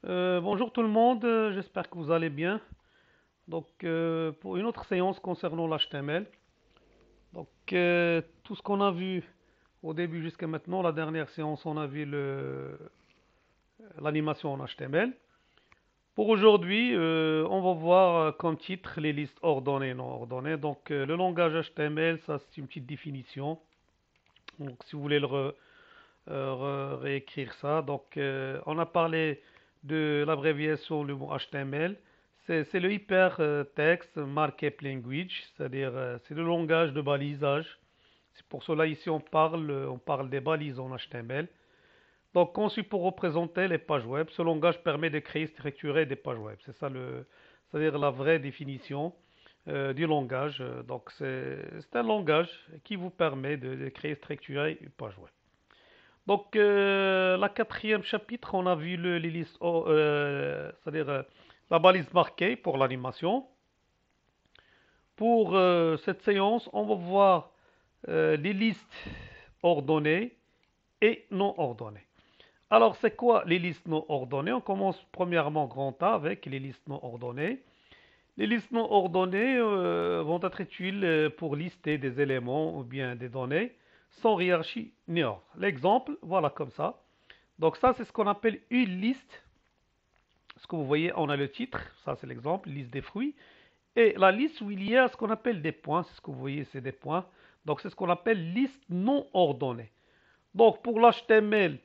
Bonjour tout le monde, j'espère que vous allez bien. Pour une autre séance concernant l'HTML. Tout ce qu'on a vu au début jusqu'à maintenant, la dernière séance, on a vu l'animation en HTML. Pour aujourd'hui, on va voir comme titre les listes ordonnées et non ordonnées. Le langage HTML, ça c'est une petite définition. Donc, si vous voulez réécrire ça. On a parlé de l'abréviation du mot HTML. C'est le Hypertext Markup Language, c'est-à-dire c'est le langage de balisage. C'est pour cela ici on parle des balises en HTML. Donc conçu pour représenter les pages web, ce langage permet de créer et structurer des pages web. C'est-à-dire la vraie définition du langage. C'est un langage qui vous permet de créer et structurer une page web. La quatrième chapitre, on a vu les listes, c'est-à-dire la balise marquée pour l'animation. Pour cette séance, on va voir les listes ordonnées et non ordonnées. Alors, c'est quoi les listes non ordonnées? On commence premièrement grand A avec les listes non ordonnées. Les listes non ordonnées vont être utiles pour lister des éléments ou bien des données sans hiérarchie ni ordre. L'exemple, voilà comme ça. Donc ça, c'est ce qu'on appelle une liste. Ce que vous voyez, on a le titre, ça c'est l'exemple, liste des fruits. Et la liste où il y a ce qu'on appelle des points, c'est ce que vous voyez, c'est des points. Donc c'est ce qu'on appelle liste non ordonnée. Donc pour l'HTML,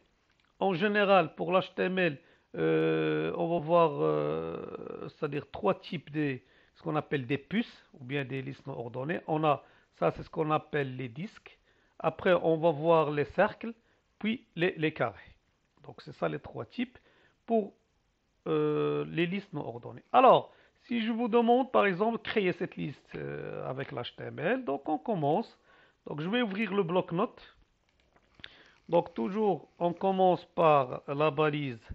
en général, pour l'HTML, on va voir, c'est-à-dire trois types ce qu'on appelle des puces ou bien des listes non ordonnées. Ça c'est ce qu'on appelle les disques. Après, on va voir les cercles, puis les carrés. Donc c'est ça les trois types pour les listes non ordonnées. Alors, si je vous demande par exemple créer cette liste avec l'HTML, donc on commence. Donc je vais ouvrir le bloc-notes. Donc toujours, on commence par la balise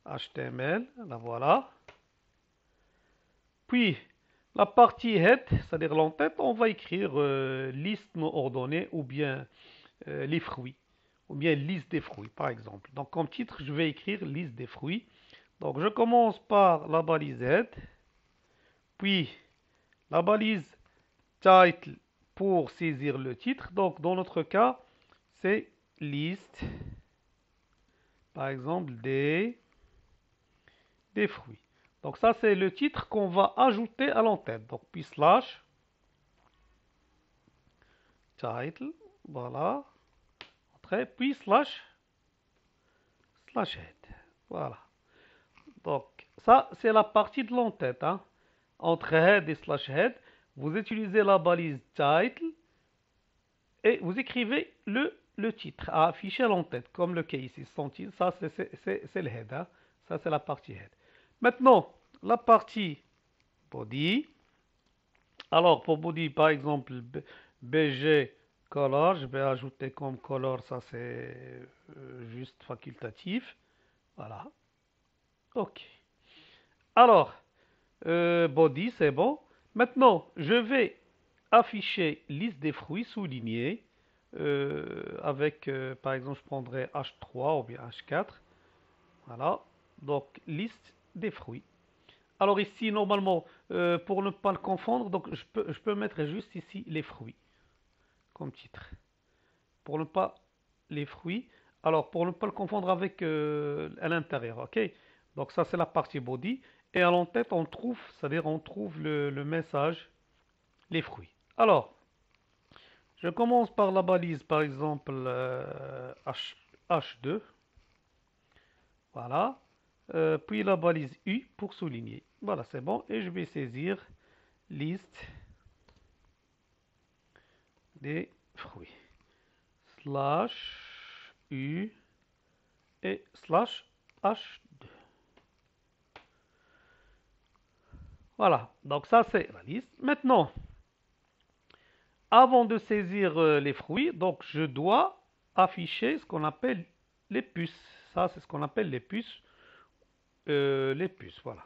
HTML, la voilà. Puis la partie head, c'est-à-dire l'entête, on va écrire liste non ordonnée ou bien les fruits, ou bien liste des fruits par exemple. Donc comme titre, je vais écrire liste des fruits. Donc je commence par la balise head, puis la balise title pour saisir le titre. Donc dans notre cas, c'est liste, par exemple, des fruits. Donc ça, c'est le titre qu'on va ajouter à l'entête. Donc puis slash title, voilà, entrée, puis slash head. Voilà. Donc ça, c'est la partie de l'entête, hein. Entre head et slash head, vous utilisez la balise title et vous écrivez le titre à afficher à l'entête, comme le cas ici. Son titre, ça c'est le head, hein. Ça c'est la partie head. Maintenant, la partie body. Alors pour body, par exemple, BG color, je vais ajouter comme color, ça c'est juste facultatif. Voilà. Ok. Alors, body, c'est bon. Maintenant, je vais afficher liste des fruits soulignés avec, par exemple, je prendrai H3 ou bien H4. Voilà. Donc, liste des fruits. Alors ici, normalement, pour ne pas le confondre, donc je peux mettre juste ici les fruits comme titre. Pour ne pas les fruits. Alors, pour ne pas le confondre avec à l'intérieur, ok? Donc ça, c'est la partie body. Et à l'entête, on trouve, c'est-à-dire on trouve le message, les fruits. Alors, je commence par la balise, par exemple, H2. Voilà. Puis la balise U pour souligner. Voilà, c'est bon. Et je vais saisir liste des fruits. Slash U et slash H2. Voilà, donc ça c'est la liste. Maintenant, avant de saisir les fruits, donc je dois afficher ce qu'on appelle les puces. Ça c'est ce qu'on appelle les puces. Voilà.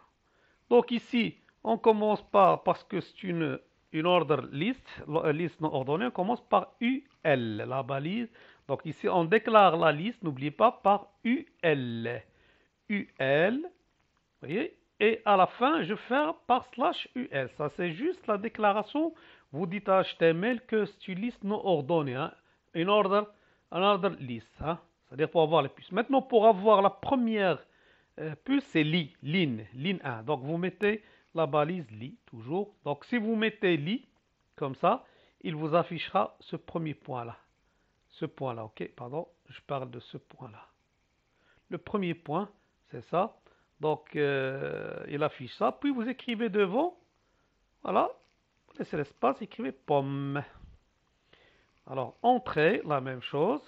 Donc ici, on commence parce que c'est une order list, liste non ordonnée, on commence par UL, la balise. Donc ici, on déclare la liste, n'oubliez pas, par UL. UL. voyez? Et à la fin, je fais par slash UL. Ça, c'est juste la déclaration. Vous dites à HTML que c'est une liste non ordonnée, hein? An order list, hein? C'est-à-dire pour avoir les puces. Maintenant, pour avoir la première puce, c'est line 1. Donc, vous mettez la balise li, toujours. Donc, si vous mettez li, comme ça, il vous affichera ce premier point-là. Ce point-là, ok? Pardon, je parle de ce point-là. Le premier point, c'est ça. Donc, il affiche ça. Puis, vous écrivez devant. Voilà. Vous laissez l'espace, écrivez pomme. Alors, entrée, la même chose.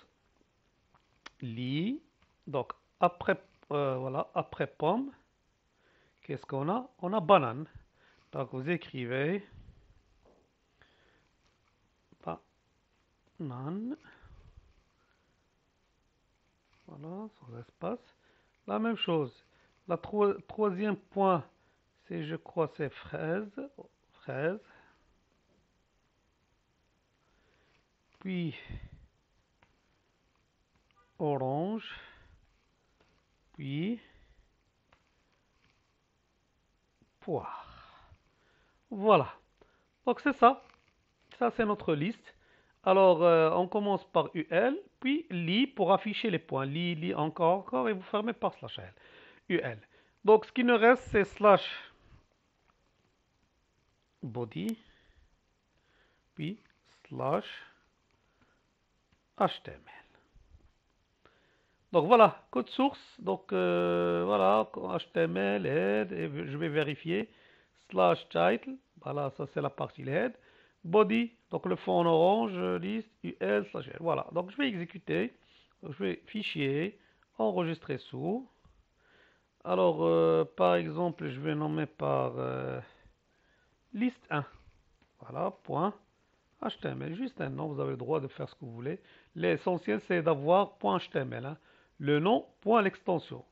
Lit. Donc, après, voilà, après pomme, qu'est-ce qu'on a? On a banane. Donc, vous écrivez banane. Voilà, sans espace. La même chose. La troisième point, c'est, je crois, c'est fraise. Fraise. Puis, orange. Puis, poire. Voilà. Donc, c'est ça. Ça, c'est notre liste. Alors, on commence par UL, puis li pour afficher les points. Li, encore, et vous fermez par slash L. UL. Donc, ce qui nous reste, c'est slash body, puis slash HTML. Donc, voilà, code source. Donc, voilà, HTML, head, et je vais vérifier. Slash title, voilà, ça c'est la partie head. Body, donc le fond en orange, liste, UL, slash L. Voilà, donc je vais exécuter. Donc, je vais fichier, enregistrer sous. Alors, par exemple, je vais nommer par liste 1. Voilà, point HTML, juste un nom, vous avez le droit de faire ce que vous voulez. L'essentiel, c'est d'avoir point HTML, hein. Le nom, point l'extension.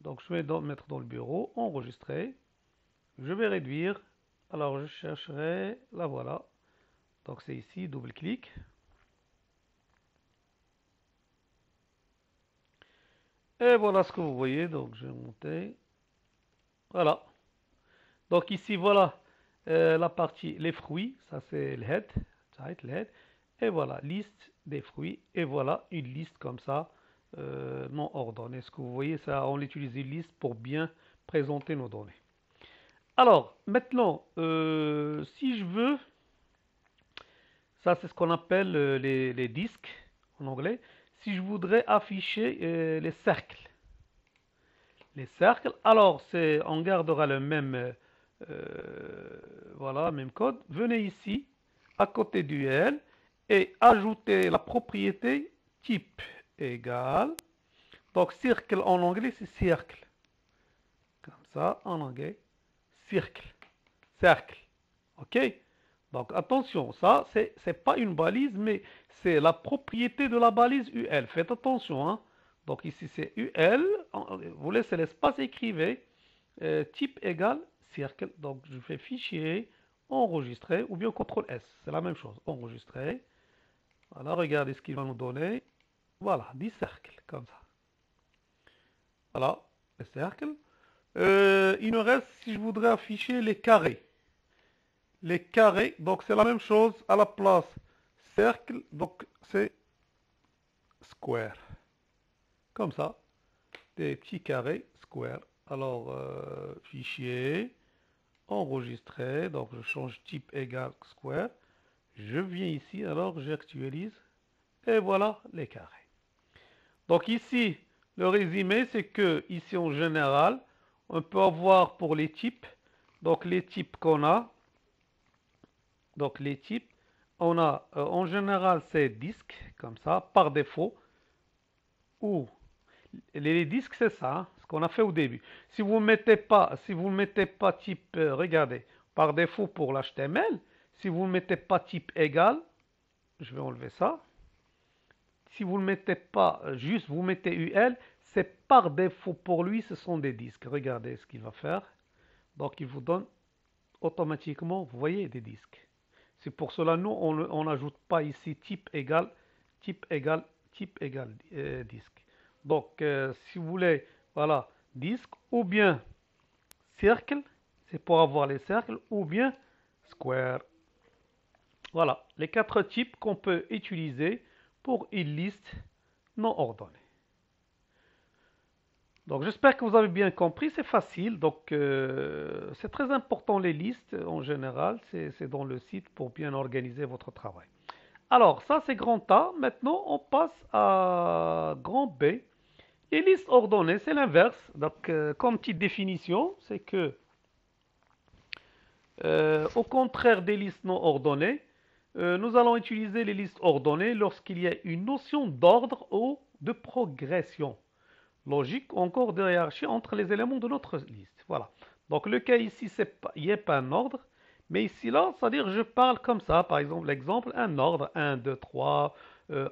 Donc, je vais mettre dans le bureau, enregistrer. Je vais réduire. Alors, je chercherai, la voilà. Donc, c'est ici, double-clic. Et voilà ce que vous voyez. Donc, je vais monter. Voilà. Donc, ici, voilà la partie, les fruits. Ça, c'est le head. Le head. Et voilà, liste des fruits. Et voilà, une liste comme ça, non ordonnée. Ce que vous voyez, ça, on utilise une liste pour bien présenter nos données. Alors, maintenant, si je veux, ça c'est ce qu'on appelle les disques en anglais. Si je voudrais afficher les cercles, alors on gardera le même, voilà, même code. Venez ici, à côté du L, et ajoutez la propriété type égale. Donc, circle en anglais, c'est cercle. Comme ça, en anglais, cercle. Cercle. OK? Donc, attention, ça, c'est pas une balise, mais c'est la propriété de la balise UL. Faites attention, hein. Donc, ici, c'est UL. Vous laissez l'espace, écrivez type égale cercle. Donc, je fais fichier, enregistrer, ou bien CTRL S. C'est la même chose. Enregistrer. Voilà, regardez ce qu'il va nous donner. Voilà, 10 cercles, comme ça. Voilà, les cercles. Il me reste, si je voudrais afficher les carrés. Les carrés, donc c'est la même chose à la place cercle, donc c'est square. Comme ça, des petits carrés square. Alors, fichier, enregistrer, donc je change type égal square. Je viens ici, alors j'actualise, et voilà les carrés. Donc ici, le résumé, c'est que ici en général, on peut avoir pour les types, donc les types qu'on a, donc les types, on a en général c'est disques, comme ça, par défaut, ou les disques c'est ça, hein, ce qu'on a fait au début. Si vous ne mettez pas type, regardez, par défaut pour l'HTML, si vous ne mettez pas type égal, je vais enlever ça. Si vous ne mettez pas, juste vous mettez UL, c'est par défaut pour lui, ce sont des disques. Regardez ce qu'il va faire. Donc il vous donne automatiquement, vous voyez, des disques. C'est pour cela, nous, on n'ajoute pas ici type égal, type égal, type égal disque. Donc, si vous voulez, voilà, disque, ou bien circle, c'est pour avoir les cercles, ou bien square. Voilà, les quatre types qu'on peut utiliser pour une liste non ordonnée. Donc j'espère que vous avez bien compris, c'est facile. Donc c'est très important les listes en général, c'est dans le site pour bien organiser votre travail. Alors ça c'est grand A, maintenant on passe à grand B. Les listes ordonnées, c'est l'inverse. Donc comme petite définition, c'est que au contraire des listes non ordonnées, nous allons utiliser les listes ordonnées lorsqu'il y a une notion d'ordre ou de progression logique ou encore de hiérarchie entre les éléments de notre liste. Voilà. Donc le cas ici, il n'y a pas un ordre, mais ici là, c'est-à-dire je parle comme ça, par exemple, l'exemple, un ordre, 1, 2, 3,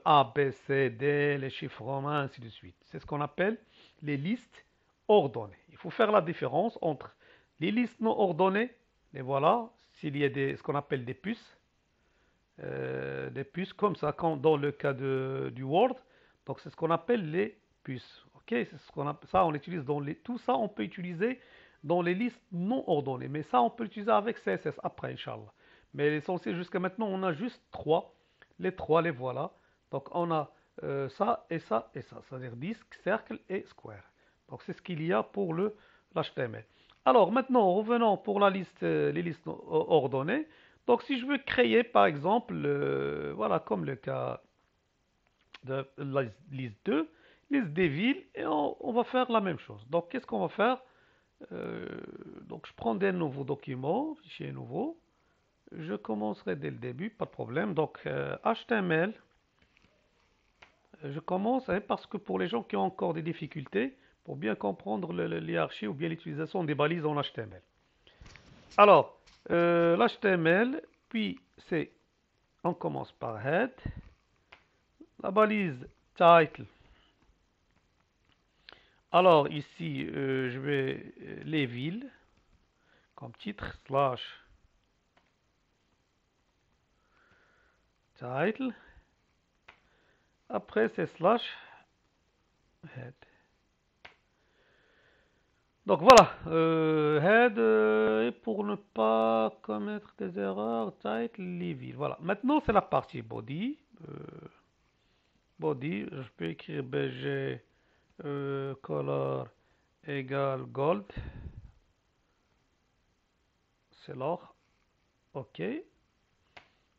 A, B, C, D, les chiffres romains, ainsi de suite. C'est ce qu'on appelle les listes ordonnées. Il faut faire la différence entre les listes non ordonnées, et voilà, s'il y a ce qu'on appelle des puces comme ça, dans le cas du Word, donc c'est ce qu'on appelle les puces. Ok, c'est ce qu'on a, ça on utilise tout ça on peut utiliser dans les listes non ordonnées, mais ça on peut l'utiliser avec CSS après, Inch'Allah. Mais l'essentiel jusqu'à maintenant on a juste trois, les voilà. Donc on a ça et ça et ça, c'est-à-dire disque, cercle et square. Donc c'est ce qu'il y a pour l'HTML. Alors maintenant revenons pour les listes ordonnées. Donc si je veux créer par exemple, voilà comme le cas de la liste 2, liste des villes, et on va faire la même chose. Donc qu'est-ce qu'on va faire? Euh, donc je prends des nouveaux documents, fichier nouveau, je commencerai dès le début, pas de problème. Donc HTML, je commence parce que pour les gens qui ont encore des difficultés, pour bien comprendre l'hierarchie ou bien l'utilisation des balises en HTML. Alors, l'HTML, puis on commence par head, la balise title. Alors ici, je vais les villes comme titre slash title. Après c'est slash head. Donc voilà, head, pour ne pas commettre des erreurs, title, les villes. Voilà, maintenant c'est la partie body. Body, je peux écrire BG color égale gold. C'est l'or. OK.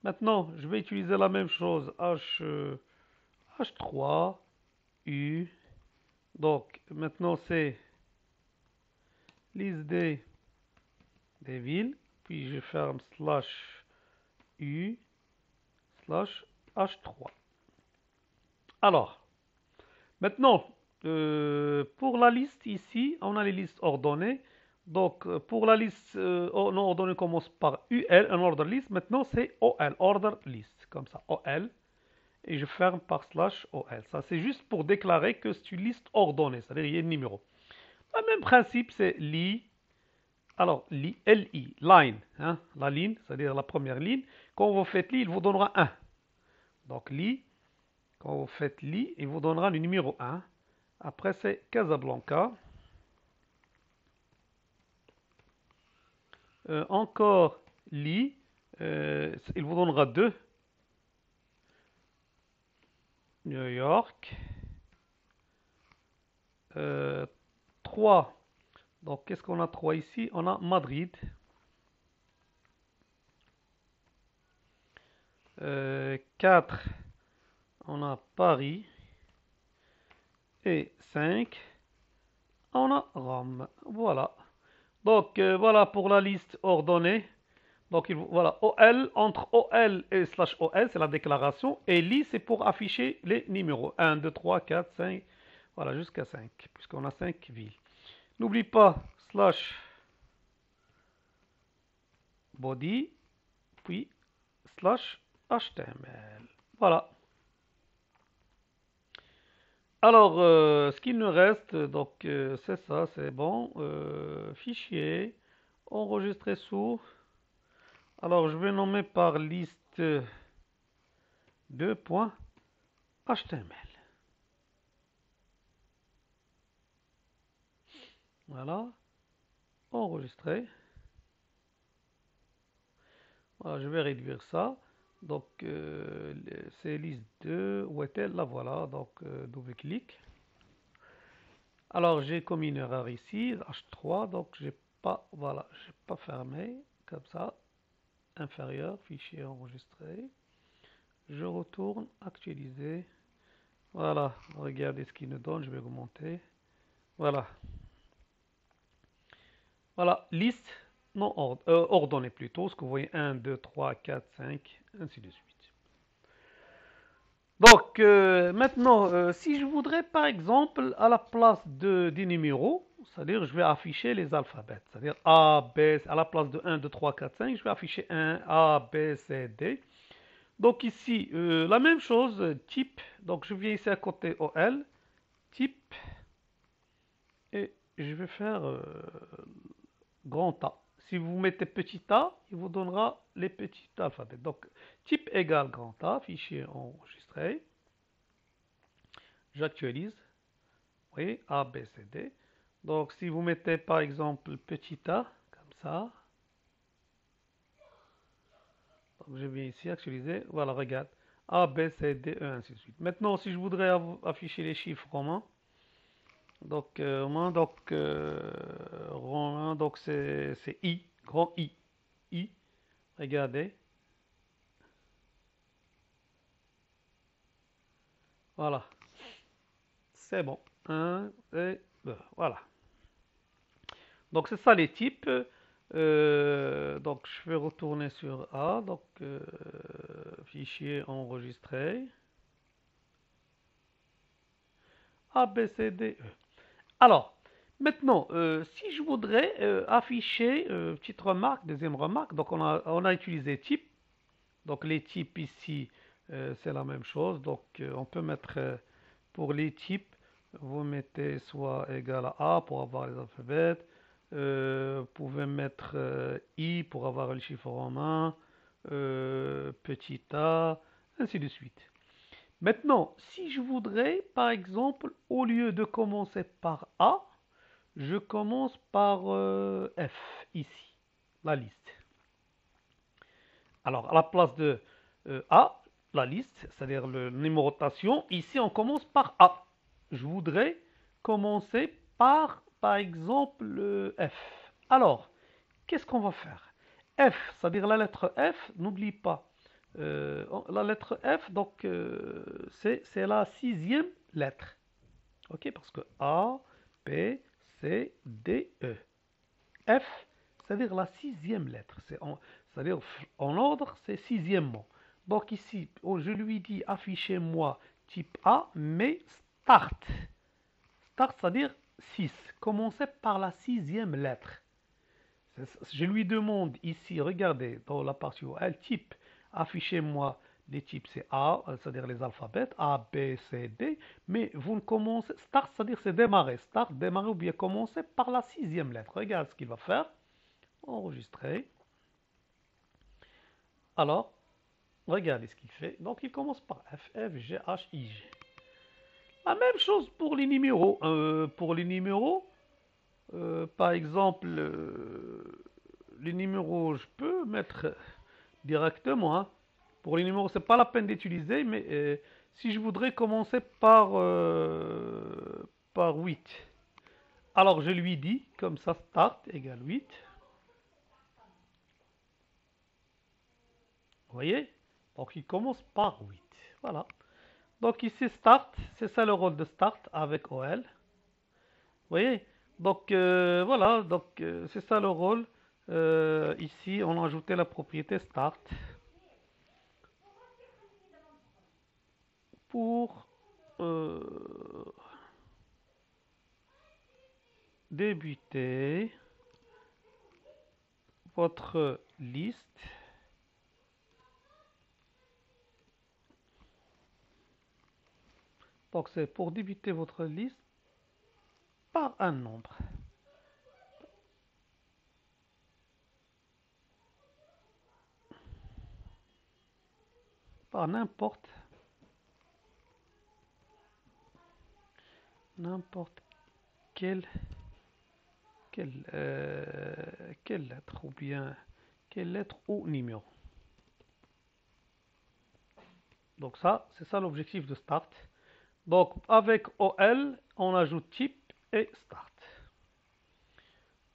Maintenant, je vais utiliser la même chose. H3, U. Donc, maintenant, c'est liste des villes. Puis, je ferme slash U slash H3. Alors, maintenant, pour la liste ici, on a les listes ordonnées. Donc, pour la liste non ordonnée, commence par UL, un order list. Maintenant, c'est OL, order list, comme ça, OL. Et je ferme par slash OL. Ça, c'est juste pour déclarer que c'est une liste ordonnée, c'est-à-dire il y a un numéro. Le même principe, c'est li. Alors, li, LI, line, hein, la ligne, c'est-à-dire la première ligne. Quand vous faites li, il vous donnera 1. Donc, li, quand vous faites li, il vous donnera le numéro 1. Après, c'est Casablanca. Encore li, il vous donnera 2. New York. 3. Donc, qu'est-ce qu'on a 3 ici? On a Madrid. 4. On a Paris. Et 5. On a Rome. Voilà. Donc, voilà pour la liste ordonnée. Donc, voilà, OL, entre OL et slash OL, c'est la déclaration. Et LI, c'est pour afficher les numéros. 1, 2, 3, 4, 5. Voilà, jusqu'à 5, puisqu'on a 5 villes. N'oublie pas, slash body, puis slash HTML. Voilà. Alors, ce qu'il nous reste, donc, c'est ça, c'est bon. Fichier, enregistrer sous. Alors, je vais nommer par liste 2.html. Voilà. enregistrer. Voilà, je vais réduire ça. Donc, c'est liste 2, où est-elle? Là, voilà. Donc, double-clic. Alors, j'ai commis une erreur ici, H3. Donc, j'ai pas, voilà, j'ai pas fermé. Comme ça, inférieur, fichier enregistré. Je retourne, actualiser. Voilà, regardez ce qu'il nous donne. Je vais augmenter. Voilà. Voilà, liste non ordonnée plutôt, ce que vous voyez 1, 2, 3, 4, 5, ainsi de suite. Donc, maintenant, si je voudrais par exemple, à la place des numéros, c'est-à-dire je vais afficher les alphabets, c'est-à-dire A, B, à la place de 1, 2, 3, 4, 5, je vais afficher 1, A, B, C, D. Donc ici, la même chose, type, donc je viens ici à côté OL, type, et je vais faire grand A. Si vous mettez petit a, il vous donnera les petits alphabets. Donc, type égale grand A, fichier enregistré. J'actualise. Vous voyez, A, B, C, D. Donc, si vous mettez par exemple petit a, comme ça. Donc, je viens ici actualiser. Voilà, regarde. A, B, C, D, E, ainsi de suite. Maintenant, si je voudrais afficher les chiffres romains, donc, romain, donc c'est I, grand I. I, regardez. Voilà, c'est bon. Un et 2. Voilà. Donc c'est ça les types. Donc je vais retourner sur A. Donc fichier enregistré. A, B, C, D, E. Alors, maintenant, si je voudrais afficher, petite remarque, deuxième remarque, donc on a utilisé type. Donc les types ici, c'est la même chose. Donc on peut mettre pour les types, vous mettez soit égal à A pour avoir les alphabets. Vous pouvez mettre I pour avoir le chiffre romain, petit a, ainsi de suite. Maintenant, si je voudrais, par exemple, au lieu de commencer par A, je commence par F, ici, la liste. Alors, à la place de A, la liste, c'est-à-dire le numérotation, ici on commence par A. Je voudrais commencer par exemple, F. Alors, qu'est-ce qu'on va faire? F, c'est-à-dire la lettre F, n'oublie pas. La lettre F, donc, c'est la sixième lettre. Ok, parce que A, B, C, D, E. F, c'est-à-dire la sixième lettre. C'est-à-dire en ordre, c'est sixièmement. Donc ici, je lui dis affichez-moi type A, mais start. Start, c'est-à-dire 6. Commencez par la sixième lettre. Je lui demande ici, regardez, dans la partie OL, type, affichez-moi les types, c'est A, c'est-à-dire les alphabets, A, B, C, D, mais vous ne commencez, start, c'est-à-dire c'est démarrer, start, démarrer ou bien commencer par la sixième lettre. Regarde ce qu'il va faire. Enregistrer. Alors, regardez ce qu'il fait. Donc, il commence par F, F, G, H, I, G. La même chose pour les numéros. Par exemple, les numéros, je peux mettre directement, hein. Pour les numéros, c'est pas la peine d'utiliser, mais si je voudrais commencer par 8, alors je lui dis, comme ça, start égale 8. Vous voyez? Donc il commence par 8. Voilà. Donc ici, start, c'est ça le rôle de start avec OL. Vous voyez? Donc voilà, donc c'est ça le rôle. Ici, on a ajouté la propriété start pour débuter votre liste. Donc c'est pour débuter votre liste par un nombre. Par n'importe quel quelle lettre ou bien quelle lettre ou numéro. Donc ça, c'est ça l'objectif de start. Donc avec OL, on ajoute type et start.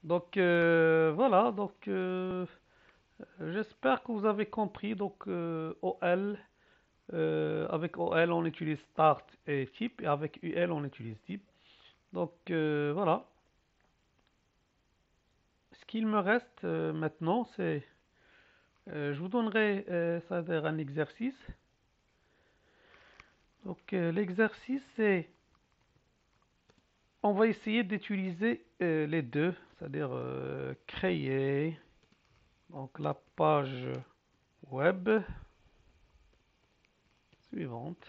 Donc voilà, donc j'espère que vous avez compris. Donc OL, avec OL on utilise start et type, et avec UL on utilise type. Donc voilà. Ce qu'il me reste maintenant, c'est je vous donnerai c'est-à-dire un exercice. Donc l'exercice c'est on va essayer d'utiliser les deux, c'est-à-dire créer donc la page web suivante.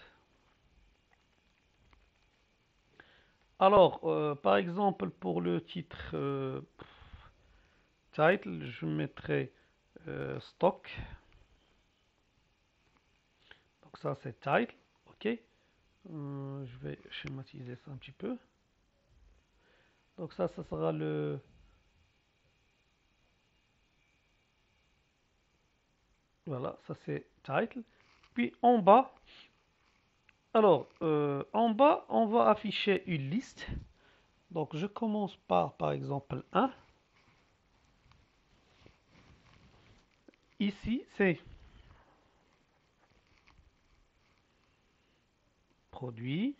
Alors, par exemple, pour le titre title, je mettrai stock. Donc ça, c'est title. OK. Je vais schématiser ça un petit peu. Donc ça sera le... Voilà, ça c'est title. Puis en bas, alors, en bas, on va afficher une liste. Donc je commence par exemple 1. Ici, c'est produit.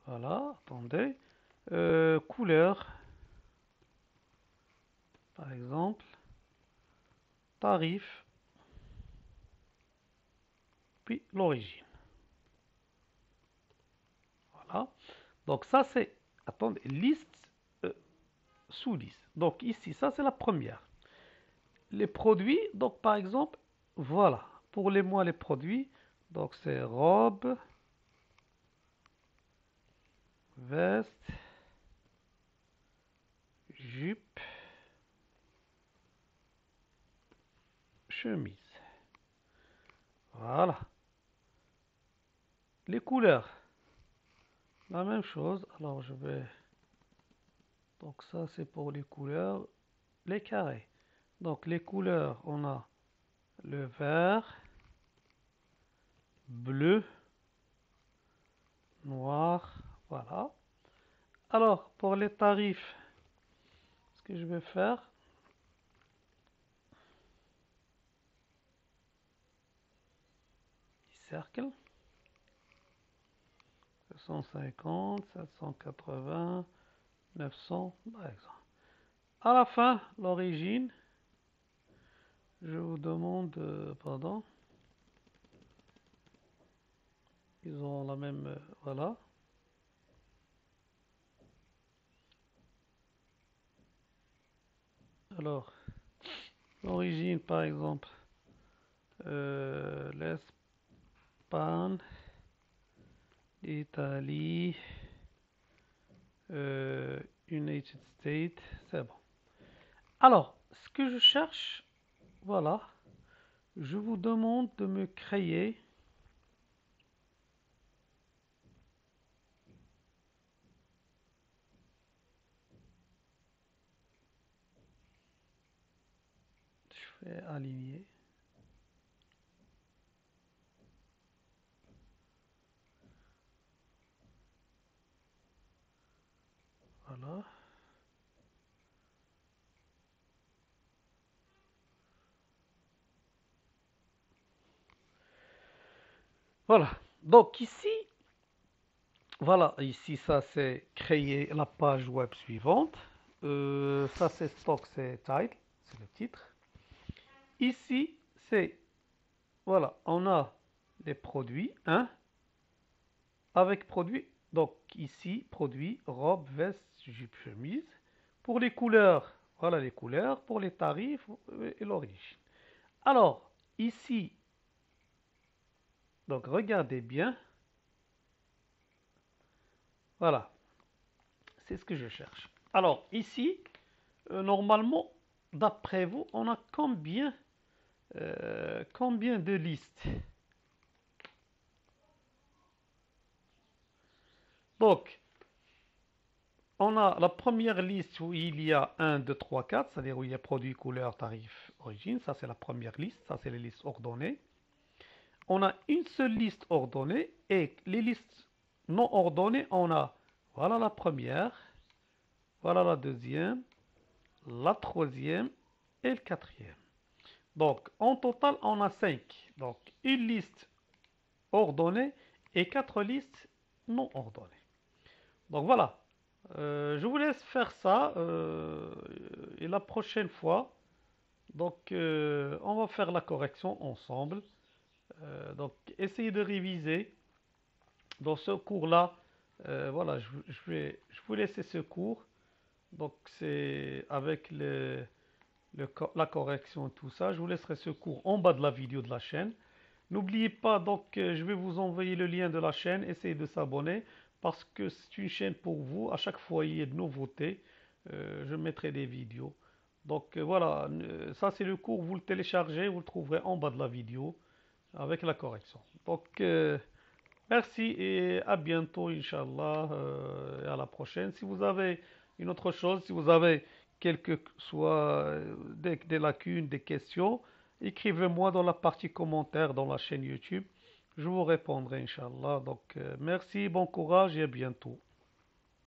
Voilà, attendez. Couleur, par exemple. Tarif, puis l'origine. Voilà. Donc ça c'est, attendez, liste sous liste. Donc ici, ça c'est la première. Les produits, donc par exemple, voilà. Pour les mois, les produits, donc c'est robe, veste, jupe, chemise. Voilà. Les couleurs, la même chose. Alors je vais... Donc ça c'est pour les couleurs. Les carrés. Donc les couleurs, on a le vert, bleu, noir, voilà. Alors pour les tarifs, ce que je vais faire, cercle, 750, 780, 900 par exemple. À la fin, l'origine, je vous demande, pardon, ils ont la même, voilà. Alors, l'origine, par exemple, l'Espagne, l'Italie, United States, c'est bon. Alors, ce que je cherche, voilà, je vous demande de me créer je vais aligner. Voilà. Voilà. Donc ici, voilà, ici ça c'est créer la page web suivante. Ça c'est stock, c'est title, c'est le titre. Ici c'est, voilà, on a les produits, hein, avec produits. Donc ici, produits, robe, veste, jupe, chemise. Pour les couleurs, voilà les couleurs. Pour les tarifs et l'origine. Alors, ici, donc regardez bien. Voilà, c'est ce que je cherche. Alors, ici, normalement, d'après vous, on a combien de listes? Donc, On a la première liste où il y a 1, 2, 3, 4, c'est-à-dire où il y a produit, couleur, tarif, origine. Ça, c'est la première liste. Ça, c'est les listes ordonnées. On a une seule liste ordonnée et les listes non ordonnées, on a, voilà la première, voilà la deuxième, la troisième et le quatrième. Donc, en total, on a 5. Donc, une liste ordonnée et 4 listes non ordonnées. Donc, voilà. Je vous laisse faire ça. Et la prochaine fois, donc, on va faire la correction ensemble. Donc, essayez de réviser. Dans ce cours-là, voilà, je vous laisser ce cours. Donc, c'est avec la correction et tout ça. Je vous laisserai ce cours en bas de la vidéo de la chaîne. N'oubliez pas, donc, je vais vous envoyer le lien de la chaîne. Essayez de s'abonner parce que c'est une chaîne pour vous. À chaque fois, il y a de nouveautés. Je mettrai des vidéos. Donc, voilà, ça c'est le cours. Vous le téléchargez, vous le trouverez en bas de la vidéo avec la correction. Donc, merci et à bientôt, Inch'Allah, et à la prochaine. Si vous avez une autre chose, si vous avez quelque soit des lacunes, des questions, écrivez-moi dans la partie commentaires dans la chaîne YouTube. Je vous répondrai, Inch'Allah. Donc, merci, bon courage et à bientôt.